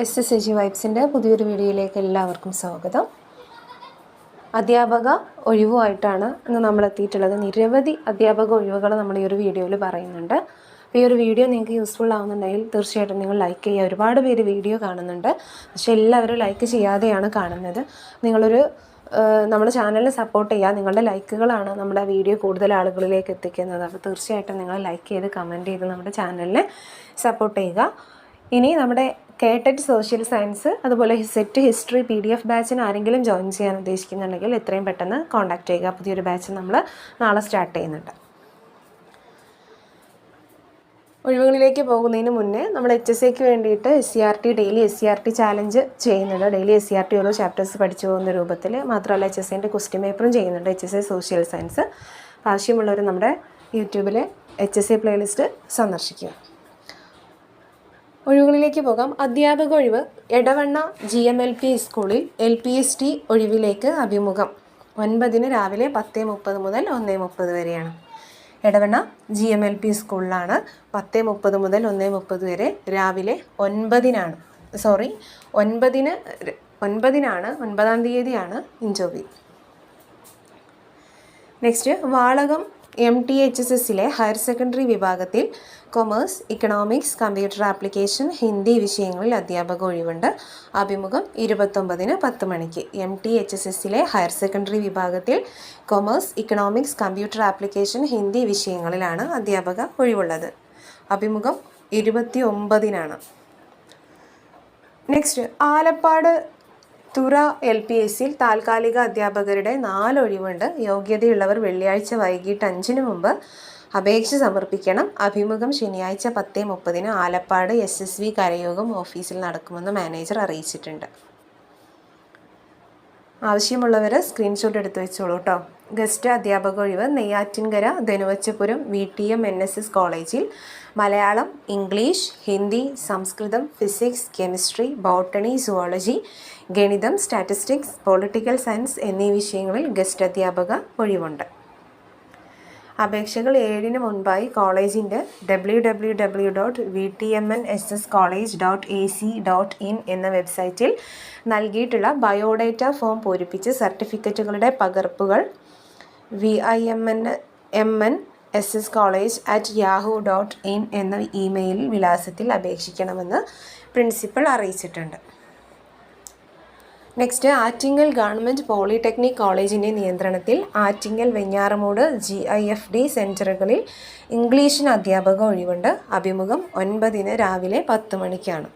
SSAG വൈബ്സിൻ്റെ പുതിയൊരു വീഡിയോയിലേക്ക് എല്ലാവർക്കും സ്വാഗതം. അധ്യാപക ഒഴിവുമായിട്ടാണ് ഇന്ന് നമ്മൾ എത്തിയിട്ടുള്ളത്. നിരവധി അധ്യാപക ഒഴിവുകൾ നമ്മൾ ഈ ഒരു വീഡിയോയിൽ പറയുന്നുണ്ട്. അപ്പോൾ ഈ ഒരു വീഡിയോ നിങ്ങൾക്ക് യൂസ്ഫുൾ ആവുന്നുണ്ടെങ്കിൽ തീർച്ചയായിട്ടും നിങ്ങൾ ലൈക്ക് ചെയ്യുക. ഒരുപാട് പേര് വീഡിയോ കാണുന്നുണ്ട്, പക്ഷേ എല്ലാവരും ലൈക്ക് ചെയ്യാതെയാണ് കാണുന്നത്. നമ്മുടെ ചാനലിനെ സപ്പോർട്ട് ചെയ്യുക. നിങ്ങളുടെ ലൈക്കുകളാണ് നമ്മുടെ വീഡിയോ കൂടുതൽ ആളുകളിലേക്ക് എത്തിക്കുന്നത്. അപ്പോൾ തീർച്ചയായിട്ടും നിങ്ങൾ ലൈക്ക് ചെയ്ത് കമൻറ്റ് ചെയ്ത് നമ്മുടെ ചാനലിനെ സപ്പോർട്ട് ചെയ്യുക. ഇനി നമ്മുടെ കേട്ടറ്റ് സോഷ്യൽ സയൻസ് അതുപോലെ സെറ്റ് ഹിസ്റ്ററി PDF ബാച്ചിന് ആരെങ്കിലും ജോയിൻ ചെയ്യാൻ ഉദ്ദേശിക്കുന്നുണ്ടെങ്കിൽ എത്രയും പെട്ടെന്ന് കോൺടാക്റ്റ് ചെയ്യുക. പുതിയൊരു ബാച്ച് നമ്മൾ നാളെ സ്റ്റാർട്ട് ചെയ്യുന്നുണ്ട്. ഒഴിവുകളിലേക്ക് പോകുന്നതിന് മുന്നേ നമ്മൾ HSAക്ക് വേണ്ടിയിട്ട് ഡെയിലി SCRT ചാലഞ്ച് ചെയ്യുന്നുണ്ട്. ഡെയിലി SCRT ഓരോ ചാപ്റ്റേഴ്സ് പഠിച്ചു പോകുന്ന രൂപത്തിൽ. മാത്രമല്ല HSAൻ്റെ ക്വസ്റ്റ്യൻ പേപ്പറും ചെയ്യുന്നുണ്ട്. HSA social science. ആവശ്യമുള്ളവർ നമ്മുടെ യൂട്യൂബിലെ HSA പ്ലേലിസ്റ്റ് സന്ദർശിക്കുക. ഒഴിവുകളിലേക്ക് പോകാം. അധ്യാപക ഒഴിവ്. എടവണ്ണ GMLP സ്കൂളിൽ LPST ഒഴിവിലേക്ക് അഭിമുഖം 9 രാവിലെ 10:30 മുതൽ 1:30 വരെയാണ്. എടവണ്ണ GMLP സ്കൂളിലാണ്. 10:30 മുതൽ 1:30 വരെ രാവിലെ 9-നാണ് 9-ആം തീയതിയാണ് ഇൻ്റർവ്യൂ. നെക്സ്റ്റ്, വാളകം MTHSSലെ ഹയർ സെക്കൻഡറി വിഭാഗത്തിൽ commerce, economics, computer application, Hindi വിഷയങ്ങളിൽ അധ്യാപക ഒഴിവുണ്ട്. അഭിമുഖം 29-ന് 10 മണിക്ക്. MTHSSലെ ഹയർ സെക്കൻഡറി വിഭാഗത്തിൽ commerce, economics, computer application, Hindi വിഷയങ്ങളിലാണ് അധ്യാപക ഒഴിവുള്ളത്. അഭിമുഖം 29-നാണ്. നെക്സ്റ്റ്, ആലപ്പാട് തുറ LPSൽ താൽക്കാലിക അധ്യാപകരുടെ 4 ഒഴിവുണ്ട്. യോഗ്യതയുള്ളവർ വെള്ളിയാഴ്ച വൈകിട്ട് 5-ന് മുമ്പ് അപേക്ഷ സമർപ്പിക്കണം. അഭിമുഖം ശനിയാഴ്ച 10:30-ന് ആലപ്പാട് SSV കരയോഗം ഓഫീസിൽ നടക്കുമെന്ന് മാനേജർ അറിയിച്ചിട്ടുണ്ട്. ആവശ്യമുള്ളവർ സ്ക്രീൻഷോട്ട് എടുത്ത് വെച്ചോളൂ കേട്ടോ. ഗസ്റ്റ് അധ്യാപക ഒഴിവ്. നെയ്യാറ്റിൻകര ധനുവച്ചപുരം VTM NSS കോളേജിൽ മലയാളം, ഇംഗ്ലീഷ്, ഹിന്ദി, സംസ്കൃതം, ഫിസിക്സ്, കെമിസ്ട്രി, ബോട്ടണി, സുവോളജി, ഗണിതം, സ്റ്റാറ്റിസ്റ്റിക്സ്, പൊളിറ്റിക്കൽ സയൻസ് എന്നീ വിഷയങ്ങളിൽ ഗസ്റ്റ് അധ്യാപക ഒഴിവുണ്ട്. അപേക്ഷകൾ 7-ന് മുൻപായി കോളേജിൻ്റെ www.vtmnsscollege.ac.in എന്ന വെബ്സൈറ്റിൽ നൽകിയിട്ടുള്ള ബയോഡേറ്റ ഫോം പൂരിപ്പിച്ച് സർട്ടിഫിക്കറ്റുകളുടെ പകർപ്പുകൾ vimnsscollege@yahoo.in എന്ന ഇമെയിൽ വിലാസത്തിൽ അപേക്ഷിക്കണമെന്ന് പ്രിൻസിപ്പൽ അറിയിച്ചിട്ടുണ്ട്. നെക്സ്റ്റ്, ആറ്റിങ്ങൽ ഗവൺമെൻറ് പോളിടെക്നിക് കോളേജിൻ്റെ നിയന്ത്രണത്തിൽ ആറ്റിങ്ങൽ, വെഞ്ഞാറമൂട് GIFD സെൻറ്ററുകളിൽ ഇംഗ്ലീഷിന് അധ്യാപക ഒഴിവുണ്ട്. അഭിമുഖം 9-ന് രാവിലെ 10 മണിക്കാണ്.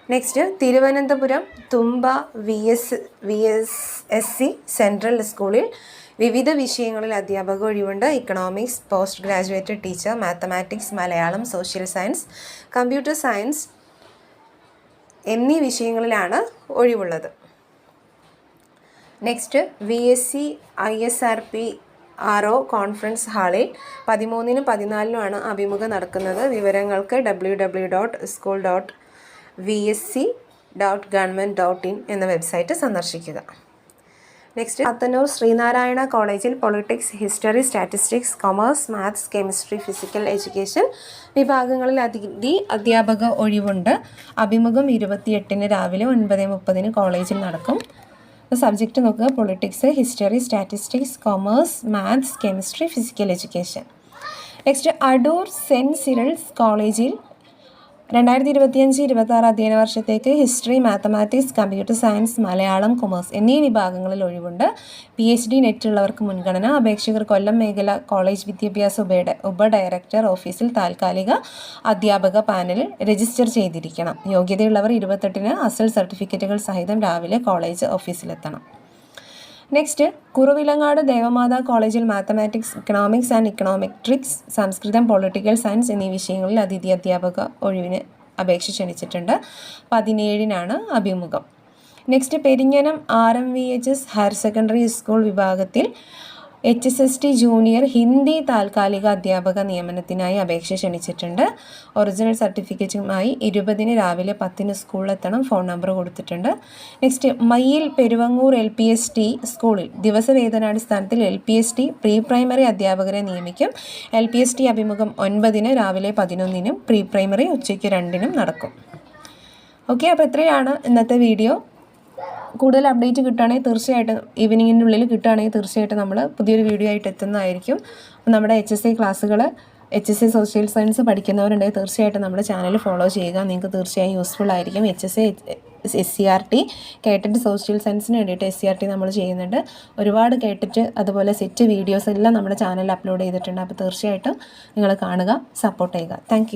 Next, Thiruvananthapuram Thumba VSSC central സ്കൂളിൽ വിവിധ വിഷയങ്ങളിൽ അധ്യാപക ഒഴിവുണ്ട്. Economics, post graduate teacher, mathematics, Malayalam, social science, computer science എന്നീ വിഷയങ്ങളിലാണ് ഒഴിവുള്ളത്. Next, VSC ISRP RO conference ഹാളിൽ 13-നും 14-നുമാണ് അഭിമുഖം നടക്കുന്നത്. വിവരങ്ങൾക്ക് www.school.vsc.government.in എന്ന വെബ്സൈറ്റ് സന്ദർശിക്കുക. നെക്സ്റ്റ്, പത്തന്നൂർ ശ്രീനാരായണ കോളേജിൽ politics, history, statistics, commerce, maths, chemistry, physical education വിഭാഗങ്ങളിൽ അധ്യാപക ഒഴിവുണ്ട്. അഭിമുഖം 28-ന് രാവിലെ 9:30-ന് കോളേജിൽ നടക്കും. സബ്ജക്റ്റ് നോക്കുക: politics, history, statistics, commerce, maths, chemistry, physical education. Next, Adoor saint Cyril's കോളേജിൽ 2025-26 അധ്യയന വർഷത്തേക്ക് history, mathematics, computer science, Malayalam, commerce എന്നീ വിഭാഗങ്ങളിൽ ഒഴിവുണ്ട്. PhD നെറ്റുള്ളവർക്ക് മുൻഗണന. അപേക്ഷകർ കൊല്ലം മേഖല കോളേജ് വിദ്യാഭ്യാസ ഉപഡയറക്ടർ ഓഫീസിൽ താൽക്കാലിക അധ്യാപക പാനലിൽ രജിസ്റ്റർ ചെയ്തിരിക്കണം. യോഗ്യതയുള്ളവർ 28-ന് അസൽ സർട്ടിഫിക്കറ്റുകൾ സഹിതം രാവിലെ കോളേജ് ഓഫീസിലെത്തണം. നെക്സ്റ്റ്, കുറുവിലങ്ങാട് ദേവമാതാ കോളേജിൽ mathematics, economics and econometrics, Sanskrit, political science എന്നീ വിഷയങ്ങളിൽ അതിഥി അധ്യാപക ഒഴിവിന് അപേക്ഷ ക്ഷണിച്ചിട്ടുണ്ട്. 17-നാണ് അഭിമുഖം. Next, Perinjanam RMVHS higher secondary school വിഭാഗത്തിൽ HSST ജൂനിയർ ഹിന്ദി താൽക്കാലിക അധ്യാപക നിയമനത്തിനായി അപേക്ഷ ക്ഷണിച്ചിട്ടുണ്ട്. ഒറിജിനൽ സർട്ടിഫിക്കറ്റുമായി 20-ന് രാവിലെ 10-ന് സ്കൂളിലെത്തണം. ഫോൺ നമ്പർ കൊടുത്തിട്ടുണ്ട്. നെക്സ്റ്റ്, മയ്യിൽ പെരുവങ്ങൂർ LPST സ്കൂളിൽ ദിവസവേതനാടിസ്ഥാനത്തിൽ LPST പ്രീ പ്രൈമറി അധ്യാപകരെ നിയമിക്കും. LPST അഭിമുഖം 9-ന് രാവിലെ 11-നും പ്രീ പ്രൈമറി ഉച്ചയ്ക്ക് 2-നും നടക്കും. ഓക്കെ, അപ്പോൾ ഇത്രയാണ് ഇന്നത്തെ വീഡിയോ. കൂടുതൽ അപ്ഡേറ്റ് കിട്ടുകയാണെങ്കിൽ തീർച്ചയായിട്ടും ഈവനിങ്ങിൻ്റെ ഉള്ളിൽ കിട്ടുകയാണെങ്കിൽ തീർച്ചയായിട്ടും നമ്മൾ പുതിയൊരു വീഡിയോ ആയിട്ട് എത്തുന്നതായിരിക്കും. നമ്മുടെ HSC ക്ലാസ്സുകൾ, HSC സോഷ്യൽ സയൻസ് പഠിക്കുന്നവരുണ്ടെങ്കിൽ തീർച്ചയായിട്ടും നമ്മുടെ ചാനൽ ഫോളോ ചെയ്യുക. നിങ്ങൾക്ക് തീർച്ചയായും യൂസ്ഫുൾ ആയിരിക്കും. HSC SCRT കേട്ടിട്ട് സോഷ്യൽ സയൻസിന് വേണ്ടിയിട്ട് SCRT നമ്മൾ ചെയ്യുന്നുണ്ട്. ഒരുപാട് കേട്ടിട്ട് അതുപോലെ സെറ്റ് വീഡിയോസ് എല്ലാം നമ്മുടെ ചാനലിൽ അപ്ലോഡ് ചെയ്തിട്ടുണ്ട്. അപ്പോൾ തീർച്ചയായിട്ടും നിങ്ങൾ കാണുക, സപ്പോർട്ട് ചെയ്യുക. താങ്ക്